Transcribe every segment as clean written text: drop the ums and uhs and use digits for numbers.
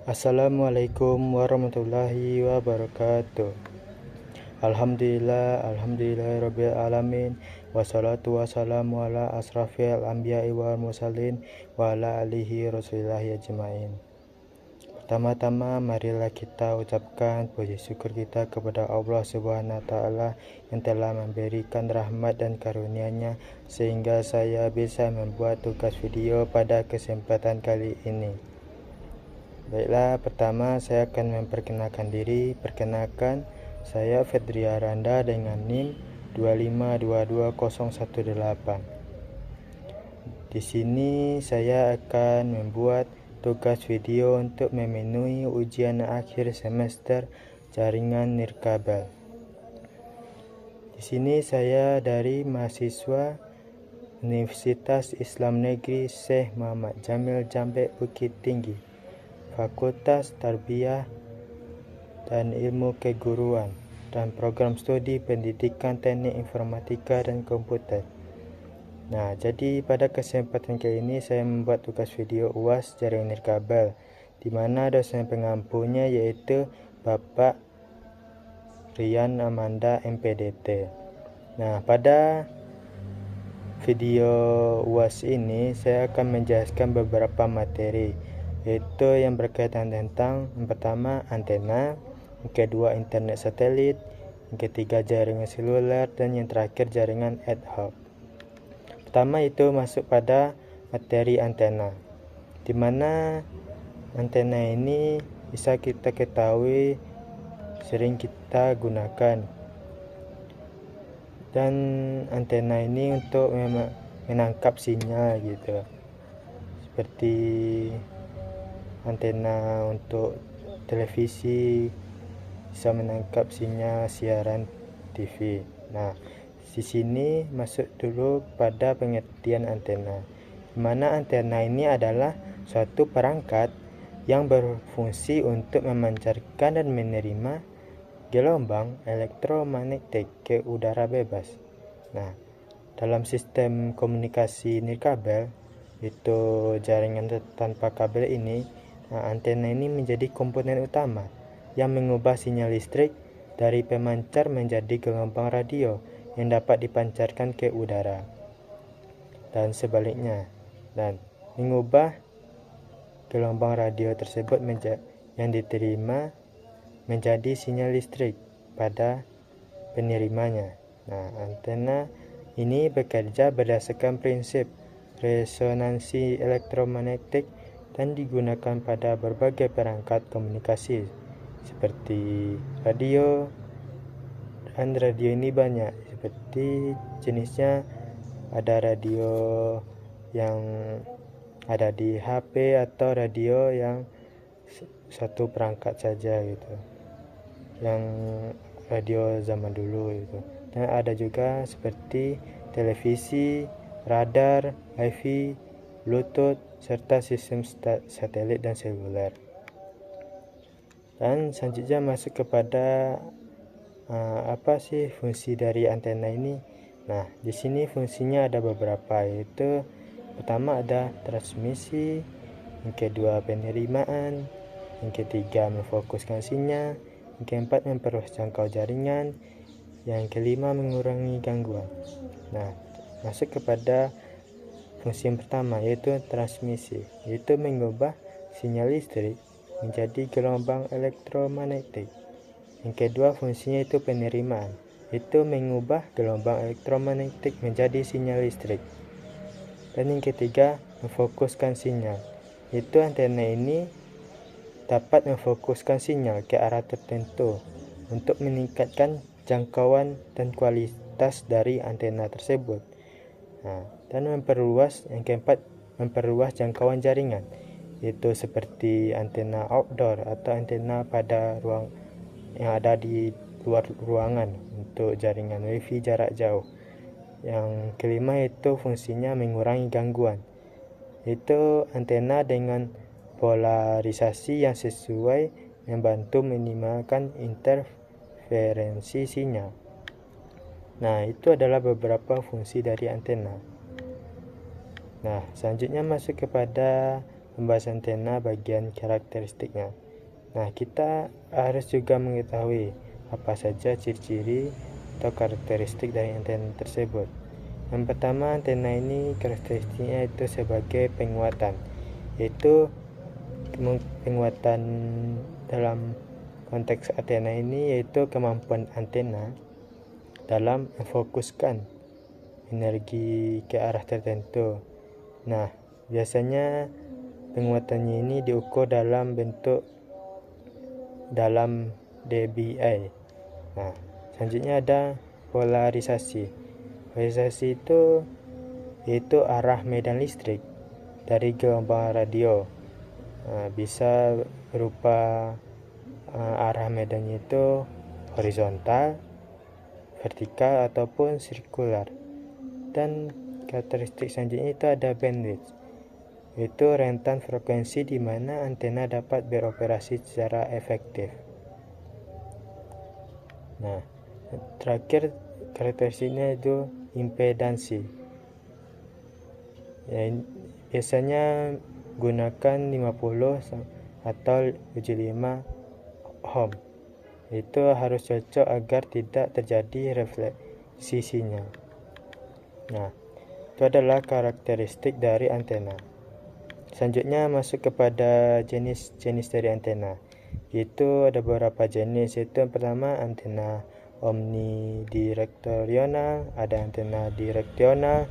Assalamualaikum warahmatullahi wabarakatuh. Alhamdulillahirabbil alamin. Wassalatu wassalamu ala asrafil anbiya'i wal mursalin wa ala alihi rasulillahi ajmain. Pertama-tama marilah kita ucapkan puji syukur kita kepada Allah Subhanahu wa taala yang telah memberikan rahmat dan karunia-Nya sehingga saya bisa membuat tugas video pada kesempatan kali ini. Baiklah, pertama saya akan memperkenalkan diri. Perkenalkan, saya Fedria Randa dengan NIM 2522018. Di sini saya akan membuat tugas video untuk memenuhi ujian akhir semester jaringan nirkabel. Di sini saya dari mahasiswa Universitas Islam Negeri Syekh Muhammad Jamil Jambek Bukit Tinggi, Fakultas Tarbiyah dan Ilmu Keguruan dan Program Studi Pendidikan Teknik Informatika dan Komputer. Nah, jadi pada kesempatan kali ini saya membuat tugas video UAS jaringan nirkabel, di mana dosen pengampunya yaitu Bapak Rian Amanda MPDT. Nah, pada video UAS ini saya akan menjelaskan beberapa materi, yaitu yang berkaitan tentang yang pertama antena, yang kedua internet satelit, yang ketiga jaringan seluler, dan yang terakhir jaringan ad hoc. Pertama itu masuk pada materi antena, di mana antena ini bisa kita ketahui sering kita gunakan, dan antena ini untuk menangkap sinyal gitu, seperti antena untuk televisi bisa menangkap sinyal siaran TV. Nah, di sini masuk dulu pada pengertian antena, di mana antena ini adalah suatu perangkat yang berfungsi untuk memancarkan dan menerima gelombang elektromagnetik ke udara bebas. Nah, dalam sistem komunikasi nirkabel, itu jaringan tanpa kabel ini, antena ini menjadi komponen utama yang mengubah sinyal listrik dari pemancar menjadi gelombang radio yang dapat dipancarkan ke udara, dan sebaliknya, dan mengubah gelombang radio tersebut yang diterima menjadi sinyal listrik pada penerimanya. Nah, antena ini bekerja berdasarkan prinsip resonansi elektromagnetik dan digunakan pada berbagai perangkat komunikasi seperti radio, dan radio ini banyak, seperti jenisnya ada radio yang ada di HP atau radio yang satu perangkat saja gitu, yang radio zaman dulu gitu. Dan ada juga seperti televisi, radar, wifi, bluetooth, serta sistem satelit dan seluler. Dan selanjutnya masuk kepada apa sih fungsi dari antena ini? Nah, di sini fungsinya ada beberapa, yaitu pertama ada transmisi, yang kedua penerimaan, yang ketiga memfokuskan sinyal, yang keempat memperluas jangkau jaringan, yang kelima mengurangi gangguan. Nah, masuk kepada fungsi yang pertama, yaitu transmisi, yaitu mengubah sinyal listrik menjadi gelombang elektromagnetik. Yang kedua fungsinya itu penerimaan, itu mengubah gelombang elektromagnetik menjadi sinyal listrik. Dan yang ketiga memfokuskan sinyal, itu antena ini dapat memfokuskan sinyal ke arah tertentu untuk meningkatkan jangkauan dan kualitas dari antena tersebut. Nah, dan memperluas, yang keempat memperluas jangkauan jaringan, itu seperti antena outdoor atau antena pada ruang yang ada di luar ruangan untuk jaringan wifi jarak jauh. Yang kelima itu fungsinya mengurangi gangguan, itu antena dengan polarisasi yang sesuai membantu meminimalkan interferensi sinyal. Nah, itu adalah beberapa fungsi dari antena. Nah, selanjutnya masuk kepada membahas antena bagian karakteristiknya. Nah, kita harus juga mengetahui apa saja ciri-ciri atau karakteristik dari antena tersebut. Yang pertama, antena ini karakteristiknya itu sebagai penguatan, yaitu penguatan dalam konteks antena ini yaitu kemampuan antena dalam memfokuskan energi ke arah tertentu. Nah, biasanya penguatannya ini diukur dalam bentuk dalam dBi. Nah, selanjutnya ada polarisasi. Polarisasi itu yaitu arah medan listrik dari gelombang radio. Bisa berupa arah medannya itu horizontal, vertikal ataupun sirkular. Dan karakteristik selanjutnya itu ada bandwidth, yaitu rentan frekuensi di mana antena dapat beroperasi secara efektif. Nah, terakhir karakteristiknya itu impedansi. Biasanya gunakan 50 atau 75 ohm. Itu harus cocok agar tidak terjadi refleksi sinyal. Nah, itu adalah karakteristik dari antena. Selanjutnya masuk kepada jenis-jenis dari antena. Itu ada beberapa jenis, yaitu yang pertama antena omnidireksional, ada antena direksional,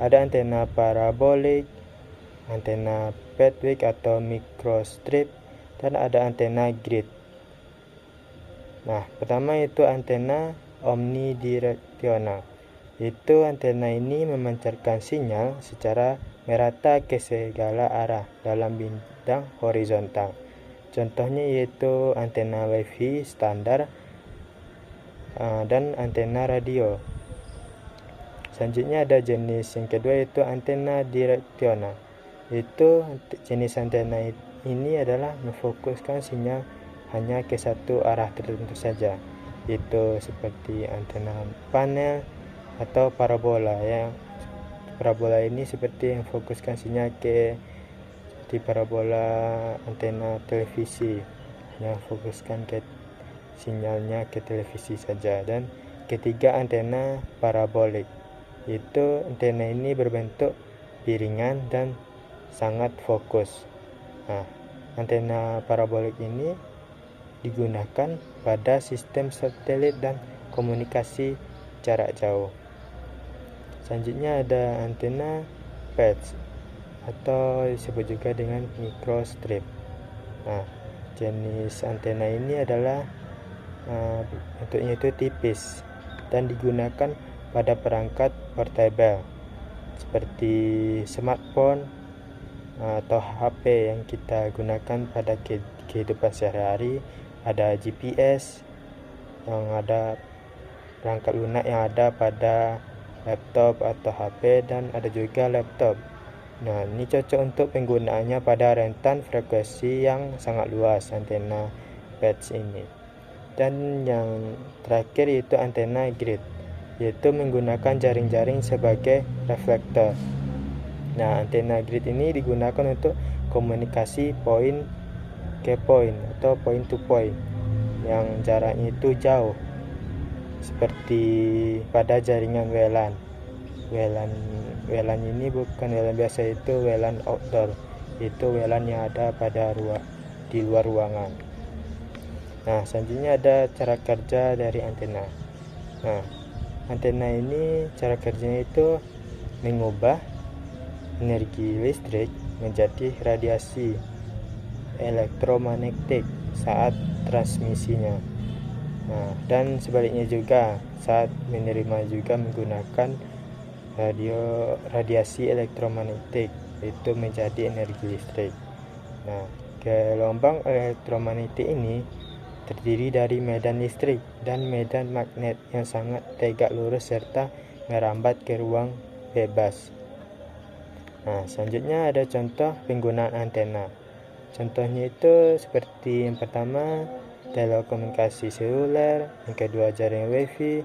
ada antena parabolik, antena bandwidth atau microstrip, dan ada antena grid. Nah, pertama itu antena omnidireksional. Itu antena ini memancarkan sinyal secara merata ke segala arah dalam bidang horizontal. Contohnya yaitu antena WiFi standar dan antena radio. Selanjutnya ada jenis yang kedua yaitu antena direksional. Itu jenis antena ini adalah memfokuskan sinyal hanya ke satu arah tertentu saja. Itu seperti antena panel atau parabola. Yang parabola ini seperti yang fokuskan sinyal di parabola antena televisi, yang fokuskan ke sinyalnya ke televisi saja. Dan ketiga, antena parabolik. Itu antena ini berbentuk piringan dan sangat fokus. Nah, antena parabolik ini digunakan pada sistem satelit dan komunikasi jarak jauh. Selanjutnya ada antena patch atau disebut juga dengan microstrip. Nah, jenis antena ini adalah bentuknya itu tipis dan digunakan pada perangkat portable seperti smartphone atau HP yang kita gunakan pada kehidupan sehari-hari. Ada GPS yang ada perangkat lunak yang ada pada laptop atau HP, dan ada juga laptop. Nah, ini cocok untuk penggunaannya pada rentan frekuensi yang sangat luas, antena patch ini. Dan yang terakhir yaitu antena grid, yaitu menggunakan jaring-jaring sebagai reflektor. Nah, antena grid ini digunakan untuk komunikasi point ke point atau point to point yang jaraknya itu jauh, seperti pada jaringan WLAN. WLAN ini bukan WLAN biasa, itu WLAN outdoor, itu WLAN yang ada di luar ruangan. Nah, selanjutnya ada cara kerja dari antena. Nah, antena ini cara kerjanya itu mengubah energi listrik menjadi radiasi elektromagnetik saat transmisinya. Nah, dan sebaliknya juga saat menerima juga menggunakan radiasi elektromagnetik, itu menjadi energi listrik. Nah, gelombang elektromagnetik ini terdiri dari medan listrik dan medan magnet yang sangat tegak lurus serta merambat ke ruang bebas. Nah, selanjutnya ada contoh penggunaan antena. Contohnya itu seperti yang pertama telekomunikasi seluler, yang kedua jaring WiFi,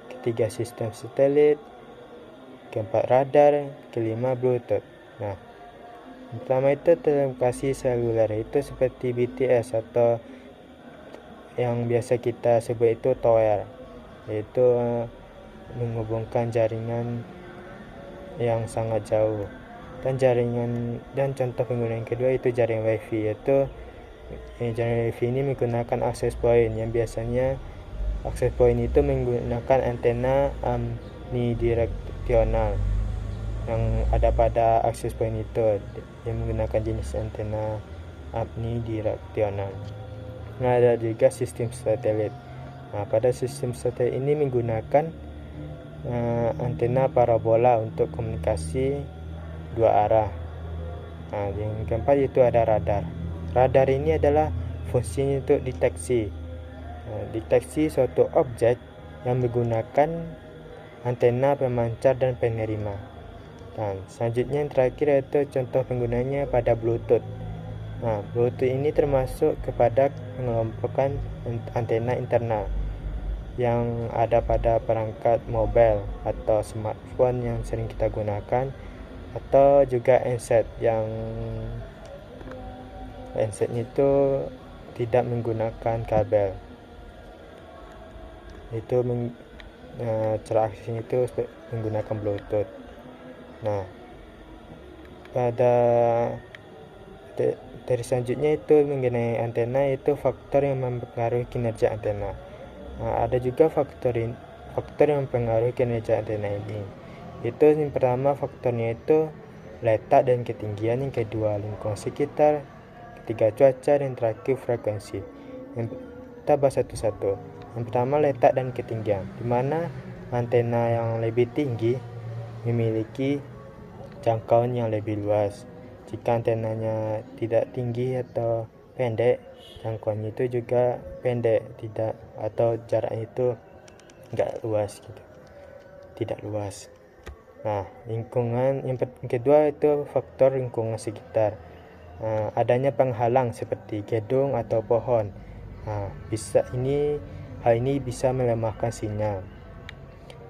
ketiga sistem satelit, keempat radar, kelima Bluetooth. Nah, Pertama itu telekomunikasi seluler, itu seperti BTS atau yang biasa kita sebut itu tower, yaitu menghubungkan jaringan yang sangat jauh. Dan contoh penggunaan kedua itu jaringan wifi, yaitu jaringan wifi ini menggunakan access point, yang biasanya access point itu menggunakan antena omnidirectional yang ada pada access point itu, yang menggunakan jenis antena omnidirectional. Nah, ada juga sistem satelit. Nah, pada sistem satelit ini menggunakan antena parabola untuk komunikasi dua arah. Nah, yang keempat itu ada radar. Radar ini adalah fungsinya untuk deteksi suatu objek yang menggunakan antena pemancar dan penerima. Dan selanjutnya yang terakhir yaitu contoh penggunanya pada Bluetooth. Nah, Bluetooth ini termasuk kepada pengelompokan antena internal yang ada pada perangkat mobile atau smartphone yang sering kita gunakan, atau juga handset yang handsetnya itu tidak menggunakan kabel. Itu cara aksinya itu menggunakan Bluetooth. Nah, pada dari selanjutnya itu mengenai antena, itu faktor yang mempengaruhi kinerja antena. Nah, ada juga faktor yang mempengaruhi kinerja antena ini. Itu yang pertama faktornya itu letak dan ketinggian, yang kedua lingkungan sekitar, ketiga cuaca, dan terakhir frekuensi. Kita bahas satu-satu. Yang pertama letak dan ketinggian, di mana antena yang lebih tinggi memiliki jangkauan yang lebih luas. Jika antenanya tidak tinggi atau pendek, jangkauannya itu juga pendek, tidak, atau jaraknya itu enggak luas gitu, tidak luas. Nah, lingkungan yang kedua itu faktor lingkungan sekitar. Adanya penghalang seperti gedung atau pohon. Hal ini bisa melemahkan sinyal.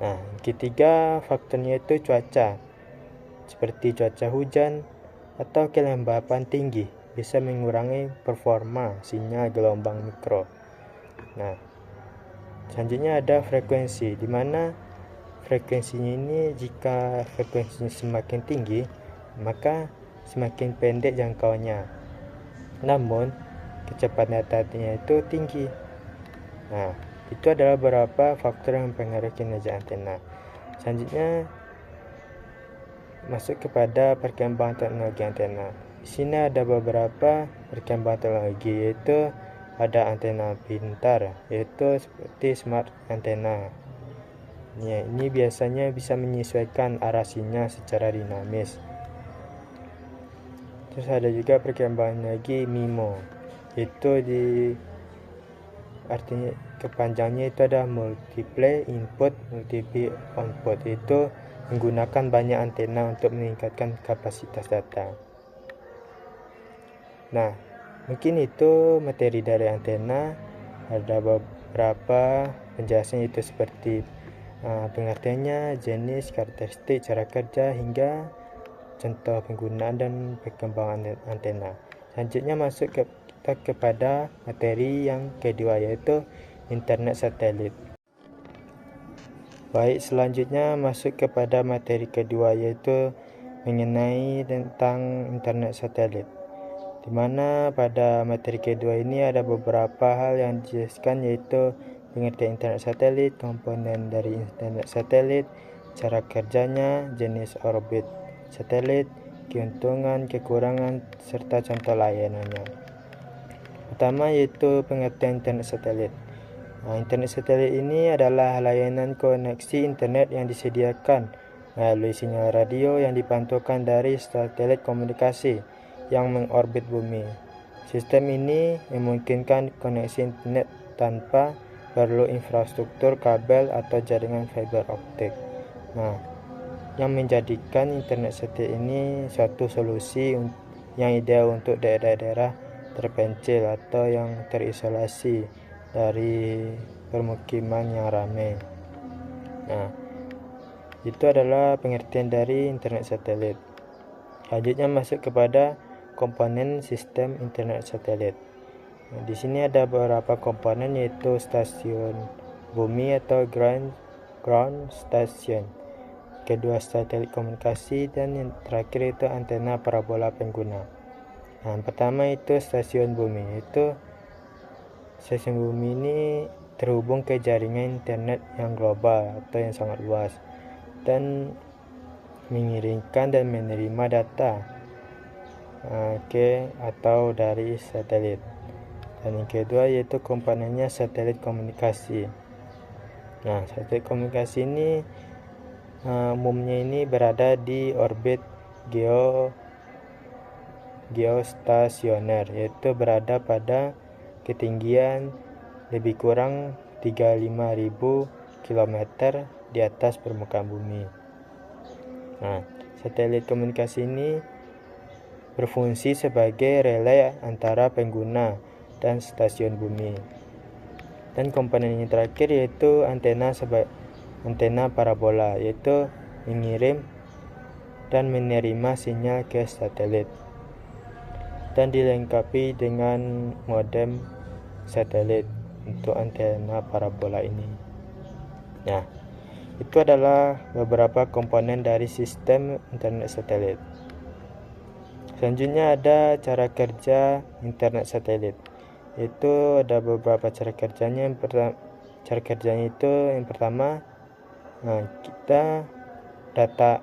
Nah, ketiga faktornya itu cuaca, seperti cuaca hujan atau kelembapan tinggi bisa mengurangi performa sinyal gelombang mikro. Nah, selanjutnya ada frekuensi, di mana frekuensinya ini, jika frekuensinya semakin tinggi maka semakin pendek jangkauannya, namun kecepatan datanya itu tinggi. Nah, itu adalah beberapa faktor yang mempengaruhi kinerja antena. Selanjutnya masuk kepada perkembangan teknologi antena. Di sini ada beberapa perkembangan teknologi, yaitu ada antena pintar, yaitu seperti smart antena. Ini biasanya bisa menyesuaikan arah sinyal secara dinamis. Terus ada juga perkembangan lagi MIMO, itu artinya kepanjangannya itu ada multiple input multiple output, itu menggunakan banyak antena untuk meningkatkan kapasitas data. Nah, mungkin itu materi dari antena. Ada beberapa penjelasan, itu seperti pengertiannya, jenis, karakteristik, cara kerja, hingga contoh penggunaan dan perkembangan antena. Selanjutnya masuk kita kepada materi yang kedua, yaitu internet satelit. Baik, selanjutnya masuk kepada materi kedua, yaitu mengenai tentang internet satelit, di mana pada materi kedua ini ada beberapa hal yang dijelaskan, yaitu pengertian internet satelit, komponen dari internet satelit, cara kerjanya, jenis orbit satelit, keuntungan, kekurangan, serta contoh layanannya. Pertama yaitu pengertian internet satelit. Internet satelit ini adalah layanan koneksi internet yang disediakan melalui sinyal radio yang dipantulkan dari satelit komunikasi yang mengorbit bumi. Sistem ini memungkinkan koneksi internet tanpa perlu infrastruktur kabel atau jaringan fiber optik. Yang menjadikan internet satelit ini suatu solusi yang ideal untuk daerah-daerah terpencil atau yang terisolasi dari permukiman yang ramai. Itu adalah pengertian dari internet satelit. Selanjutnya masuk kepada komponen sistem internet satelit. Nah, di sini ada beberapa komponen, yaitu stasiun bumi atau ground station, kedua satelit komunikasi, dan yang terakhir itu antena parabola pengguna. Nah, yang pertama itu stasiun bumi. Stasiun bumi ini terhubung ke jaringan internet yang global atau yang sangat luas dan mengirimkan dan menerima data ke atau dari satelit. Dan yang kedua yaitu komponennya satelit komunikasi. Nah, satelit komunikasi ini umumnya ini berada di orbit geostasioner, yaitu berada pada ketinggian lebih kurang 35.000 km di atas permukaan bumi. Nah, satelit komunikasi ini berfungsi sebagai relay antara pengguna dan stasiun bumi. Dan komponen yang terakhir yaitu antena parabola, yaitu mengirim dan menerima sinyal ke satelit dan dilengkapi dengan modem satelit untuk antena parabola ini. Nah, itu adalah beberapa komponen dari sistem internet satelit. Selanjutnya ada cara kerja internet satelit. Itu ada beberapa cara kerjanya. Cara kerjanya itu yang pertama, kita data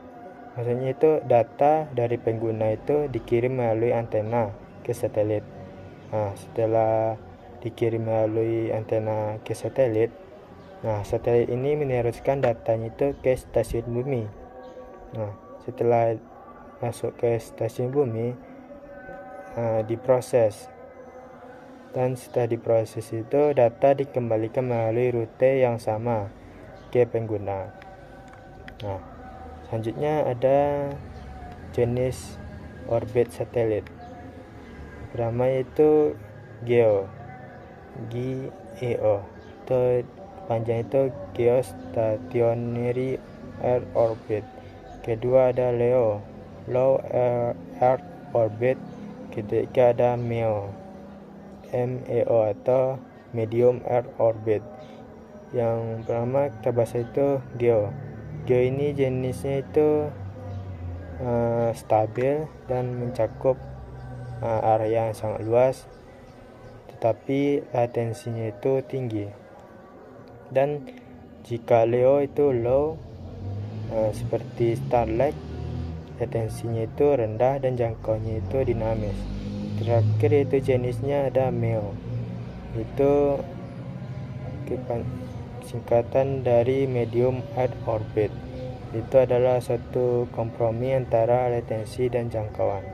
dari pengguna itu dikirim melalui antena ke satelit. Setelah dikirim melalui antena ke satelit, satelit ini meneruskan datanya itu ke stasiun bumi. Setelah masuk ke stasiun bumi, diproses, dan setelah diproses itu data dikembalikan melalui rute yang sama ke pengguna. Selanjutnya ada jenis orbit satelit. Pertama yaitu GEO, itu panjang itu Geostationary Earth Orbit. Kedua ada LEO, Low Earth Orbit. Ketiga ada MEO atau Medium Earth Orbit. Yang pertama kita bahas itu GEO. GEO ini jenisnya itu stabil dan mencakup area yang sangat luas, tetapi latensinya itu tinggi. Dan jika LEO itu low, seperti Starlink, latensinya itu rendah dan jangkauannya itu dinamis. Terakhir itu jenisnya ada MEO, itu singkatan dari Medium Earth Orbit. Itu adalah suatu kompromi antara latensi dan jangkauan.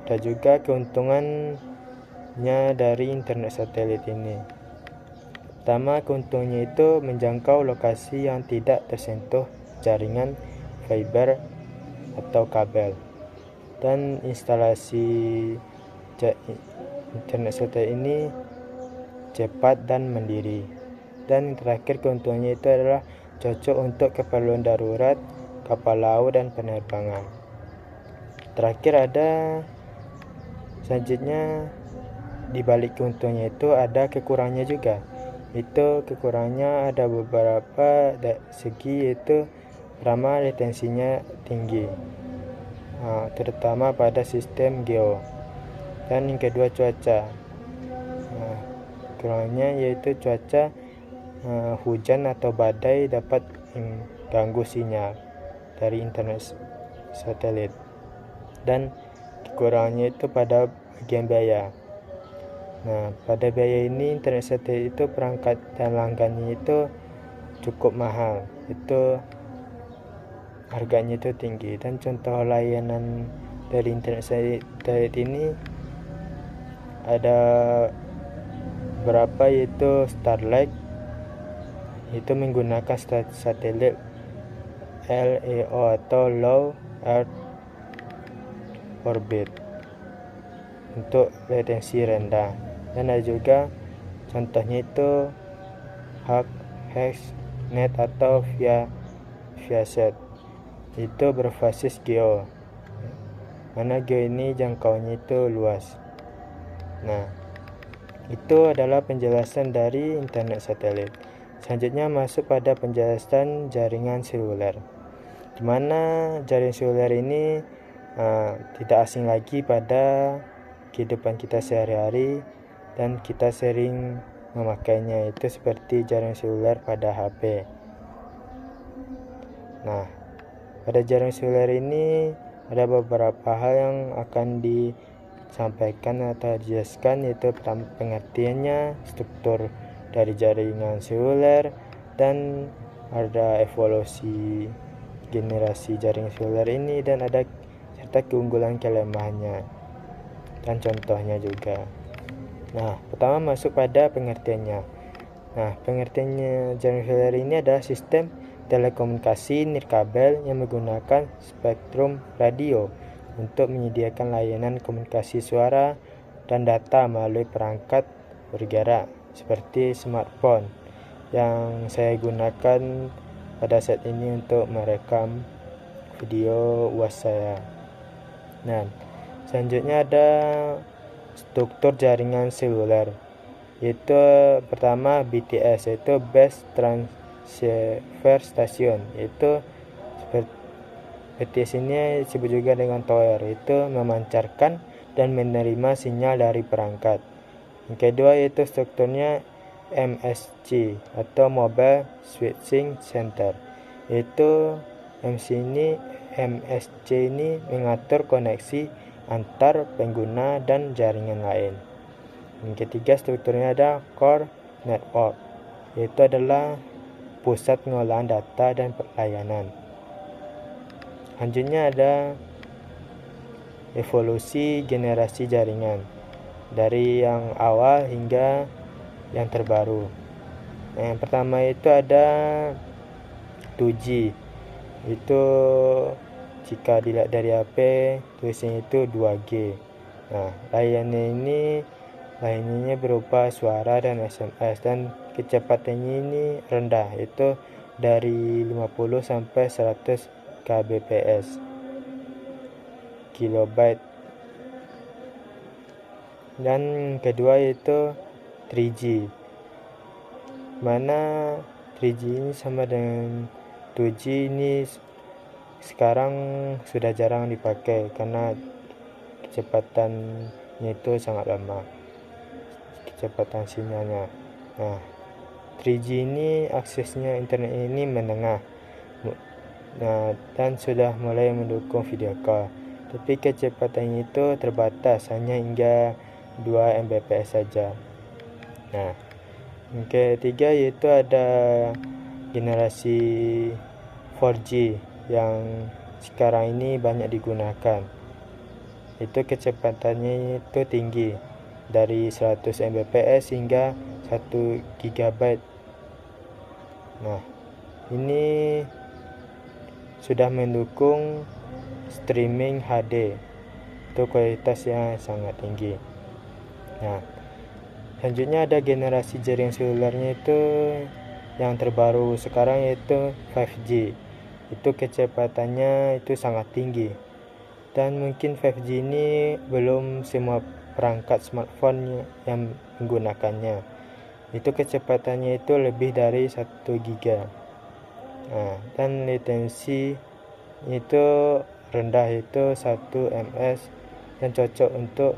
Ada juga keuntungannya dari internet satelit ini. Pertama, keuntungannya itu menjangkau lokasi yang tidak tersentuh jaringan fiber atau kabel, dan instalasi internet satelit ini cepat dan mandiri. Dan terakhir, keuntungannya itu adalah cocok untuk keperluan darurat, kapal laut, dan penerbangan. Terakhir selanjutnya di balik keuntungannya itu ada kekurangannya juga. Itu kekurangannya ada beberapa segi, yaitu pertama latensinya tinggi, terutama pada sistem GEO. Dan yang kedua cuaca. Kekurangannya yaitu cuaca, hujan atau badai dapat mengganggu sinyal dari internet satelit. Dan kekurangannya itu pada bagian biaya. Pada biaya ini internet satelit itu perangkat dan langganannya itu cukup mahal. Itu harganya itu tinggi. Dan contoh layanan dari internet satelit ini ada beberapa, yaitu Starlink, itu menggunakan satelit LEO atau Low Earth Orbit untuk latensi rendah. Dan ada juga contohnya itu HughesNet atau Viasat. itu berbasis geo, mana geo ini jangkauannya itu luas. Nah, itu adalah penjelasan dari internet satelit. Selanjutnya masuk pada penjelasan jaringan seluler, di mana jaringan seluler ini tidak asing lagi pada kehidupan kita sehari-hari dan kita sering memakainya, itu seperti jaringan seluler pada HP. Nah, pada jaringan seluler ini ada beberapa hal yang akan disampaikan atau dijelaskan, yaitu pertama pengertiannya, struktur dari jaringan seluler, dan ada evolusi generasi jaringan seluler ini, dan ada serta keunggulan kelemahannya dan contohnya juga. Nah, pertama masuk pada pengertiannya. Nah, pengertiannya jaringan seluler ini adalah sistem telekomunikasi nirkabel yang menggunakan spektrum radio untuk menyediakan layanan komunikasi suara dan data melalui perangkat bergerak seperti smartphone yang saya gunakan pada saat ini untuk merekam video UAS saya. Nah, selanjutnya ada struktur jaringan seluler, yaitu pertama BTS, yaitu Base Transceiver Station, yaitu BTS ini disebut juga dengan tower, itu memancarkan dan menerima sinyal dari perangkat. Yang kedua yaitu strukturnya MSC atau Mobile Switching Center, yaitu MSC ini mengatur koneksi antar pengguna dan jaringan lain. Yang ketiga strukturnya ada Core Network, yaitu adalah pusat pengolahan data dan pelayanan. Selanjutnya ada evolusi generasi jaringan dari yang awal hingga yang terbaru. Yang pertama itu ada 2G, itu jika dilihat dari HP tulisnya itu 2G. Nah, layanannya berupa suara dan SMS, dan kecepatannya ini rendah, itu dari 50 sampai 100 kbps kilobyte. Dan kedua yaitu 3G, mana 3G ini sama dengan 2G ini sekarang sudah jarang dipakai karena kecepatannya itu sangat lemah, kecepatan sinyalnya. Nah, 3G ini aksesnya internet ini menengah, dan sudah mulai mendukung video call, tapi kecepatannya itu terbatas, hanya hingga 2 Mbps saja. Nah, yang ketiga yaitu ada generasi 4G yang sekarang ini banyak digunakan, itu kecepatannya itu tinggi, dari 100 Mbps hingga 1 GB. Nah, ini sudah mendukung streaming HD, itu kualitas yang sangat tinggi. Nah, selanjutnya ada generasi jaringan selulernya itu yang terbaru sekarang yaitu 5G, itu kecepatannya itu sangat tinggi, dan mungkin 5G ini belum semua perangkat smartphone yang menggunakannya, itu kecepatannya itu lebih dari 1 GB. Nah, dan latensi itu rendah, itu 1 ms, dan cocok untuk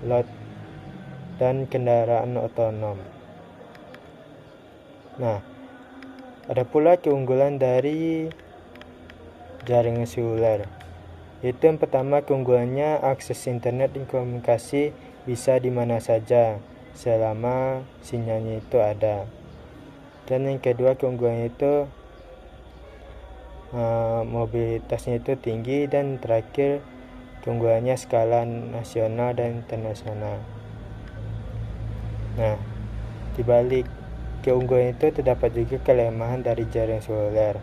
load dan kendaraan otonom. Nah, ada pula keunggulan dari jaringan seluler, yaitu yang pertama keunggulannya akses internet dan komunikasi bisa di mana saja selama sinyalnya itu ada. Dan yang kedua keunggulannya itu mobilitasnya itu tinggi, dan terakhir keunggulannya skala nasional dan internasional. Nah, dibalik keunggulan itu terdapat juga kelemahan dari jaringan seluler,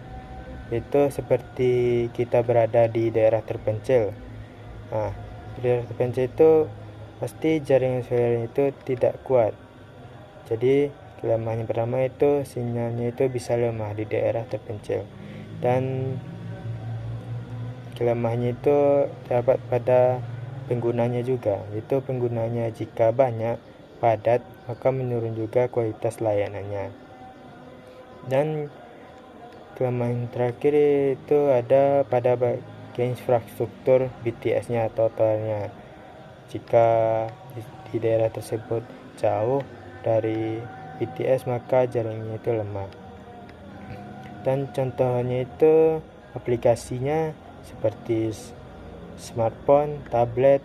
itu seperti kita berada di daerah terpencil. Nah, di daerah terpencil itu pasti jaringan seluler itu tidak kuat, jadi kelemahan yang pertama itu sinyalnya itu bisa lemah di daerah terpencil, dan kelemahannya itu terdapat pada penggunanya juga, yaitu penggunanya jika banyak padat maka menurun juga kualitas layanannya. Dan kelemahan terakhir itu ada pada bagian infrastruktur BTS-nya atau tornya. Jika di daerah tersebut jauh dari BTS maka jaringannya itu lemah. Dan contohnya itu aplikasinya seperti smartphone, tablet,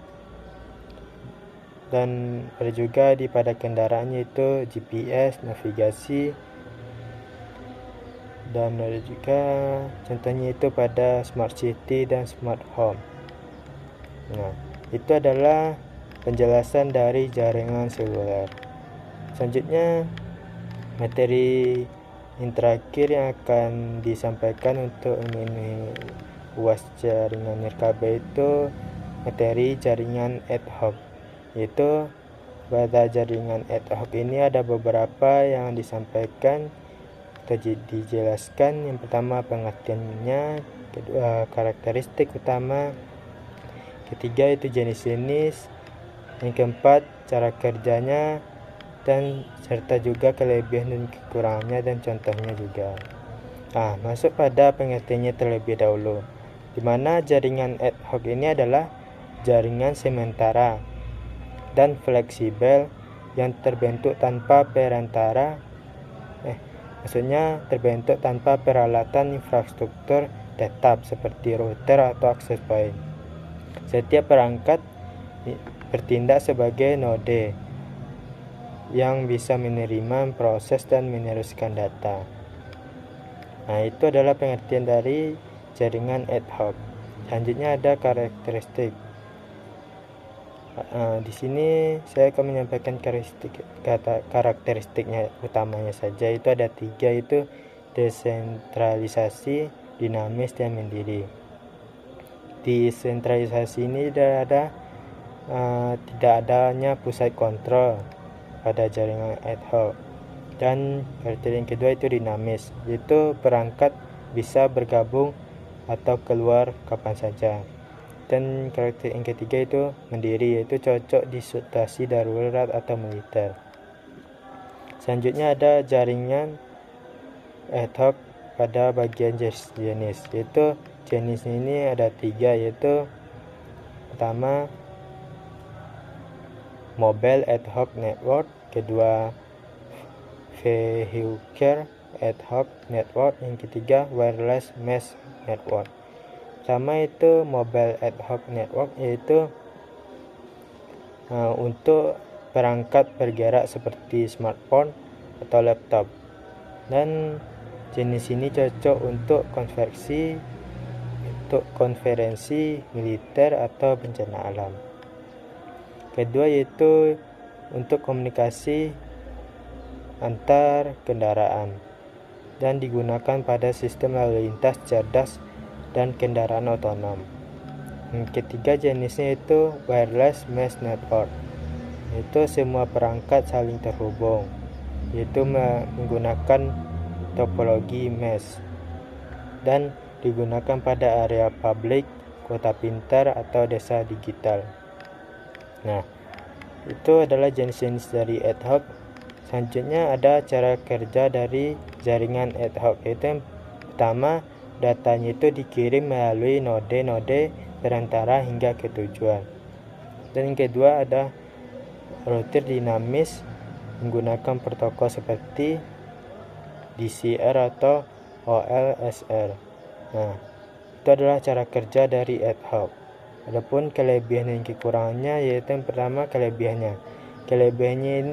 dan ada juga pada kendaraannya itu GPS, navigasi, dan ada juga contohnya itu pada smart city dan smart home. Nah, itu adalah penjelasan dari jaringan seluler. Selanjutnya materi yang terakhir yang akan disampaikan untuk memenuhi luas jaringan nirkabel itu materi jaringan ad hoc, yaitu pada jaringan ad hoc ini ada beberapa yang disampaikan atau dijelaskan. Yang pertama pengertiannya, kedua karakteristik utama, ketiga itu jenis-jenis, yang keempat cara kerjanya, dan serta juga kelebihan dan kekurangannya dan contohnya juga. Masuk pada pengertiannya terlebih dahulu, di mana jaringan ad hoc ini adalah jaringan sementara dan fleksibel yang terbentuk tanpa terbentuk tanpa peralatan infrastruktur tetap seperti router atau access point. Setiap perangkat bertindak sebagai node yang bisa menerima, proses, dan meneruskan data. Itu adalah pengertian dari jaringan ad hoc. Selanjutnya ada karakteristik. Di sini saya akan menyampaikan karakteristiknya utamanya saja. Itu ada 3, itu desentralisasi, dinamis, dan mandiri. Desentralisasi ini tidak adanya pusat kontrol pada jaringan ad hoc. Dan kriteria yang kedua itu dinamis, yaitu perangkat bisa bergabung atau keluar kapan saja. Dan karakter yang ketiga itu mandiri, yaitu cocok di situasi darurat atau militer. Selanjutnya ada jaringan ad hoc pada bagian jenis, yaitu jenis ini ada 3, yaitu pertama mobile ad hoc network, kedua vehicular ad hoc network, yang ketiga wireless mesh network. Pertama itu mobile ad hoc network, yaitu untuk perangkat bergerak seperti smartphone atau laptop, dan jenis ini cocok untuk konferensi militer atau bencana alam. Kedua yaitu untuk komunikasi antar kendaraan dan digunakan pada sistem lalu lintas cerdas dan kendaraan otonom. Yang ketiga jenisnya itu wireless mesh network, yaitu semua perangkat saling terhubung, yaitu menggunakan topologi mesh dan digunakan pada area publik, kota pintar, atau desa digital. Itu adalah jenis-jenis dari ad hoc. Selanjutnya ada cara kerja dari jaringan ad hoc, yaitu yang pertama datanya itu dikirim melalui node-node perantara hingga ke tujuan. Dan yang kedua ada router dinamis menggunakan protokol seperti DCR atau OLSR. Itu adalah cara kerja dari ad hoc. Adapun kelebihan dan kekurangannya, yaitu yang pertama kelebihannya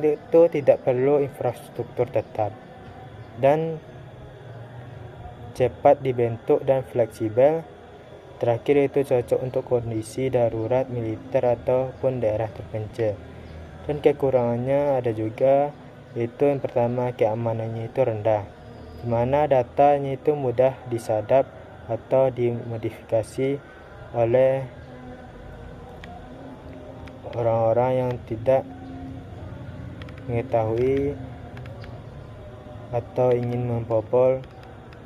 itu tidak perlu infrastruktur tetap dan cepat dibentuk dan fleksibel. Terakhir itu cocok untuk kondisi darurat militer ataupun daerah terpencil. Dan kekurangannya ada juga, yaitu yang pertama keamanannya itu rendah, di mana datanya itu mudah disadap atau dimodifikasi oleh orang-orang yang tidak mengetahui atau ingin membobol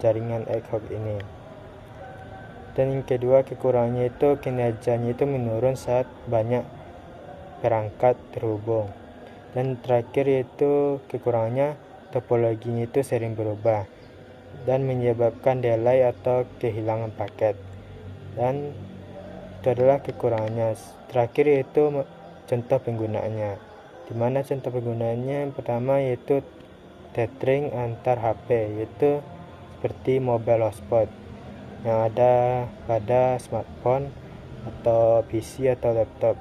jaringan ad hoc ini. Dan yang kedua, kekurangannya itu kinerjanya itu menurun saat banyak perangkat terhubung. Dan terakhir yaitu kekurangannya topologinya itu sering berubah dan menyebabkan delay atau kehilangan paket. Dan itu adalah kekurangannya. Terakhir yaitu contoh penggunaannya. Dimana contoh penggunaannya yang pertama yaitu tethering antar HP, yaitu seperti mobile hotspot yang ada pada smartphone atau PC atau laptop.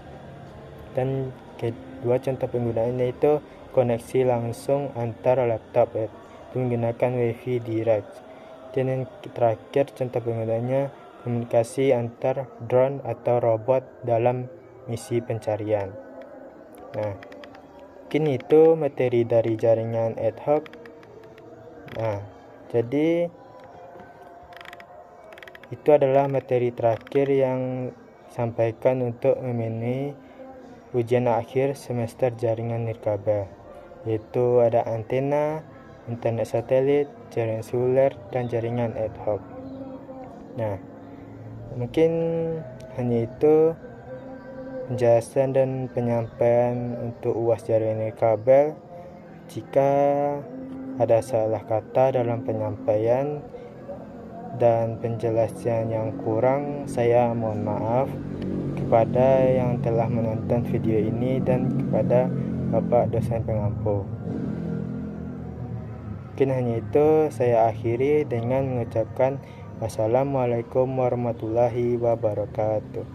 Dan kedua contoh penggunaannya itu koneksi langsung antara laptop, itu menggunakan WiFi direct. Dan yang terakhir contoh penggunaannya komunikasi antar drone atau robot dalam misi pencarian. Nah, mungkin itu materi dari jaringan ad hoc. Nah, jadi itu adalah materi terakhir yang sampaikan untuk memenuhi ujian akhir semester jaringan nirkabel, yaitu ada antena, internet satelit, jaringan seluler, dan jaringan ad hoc. Nah, mungkin hanya itu penjelasan dan penyampaian untuk UAS jaringan nirkabel. Jika ada salah kata dalam penyampaian dan penjelasan yang kurang, saya mohon maaf kepada yang telah menonton video ini dan kepada Bapak dosen pengampu. Mungkin hanya itu, saya akhiri dengan mengucapkan wassalamualaikum warahmatullahi wabarakatuh.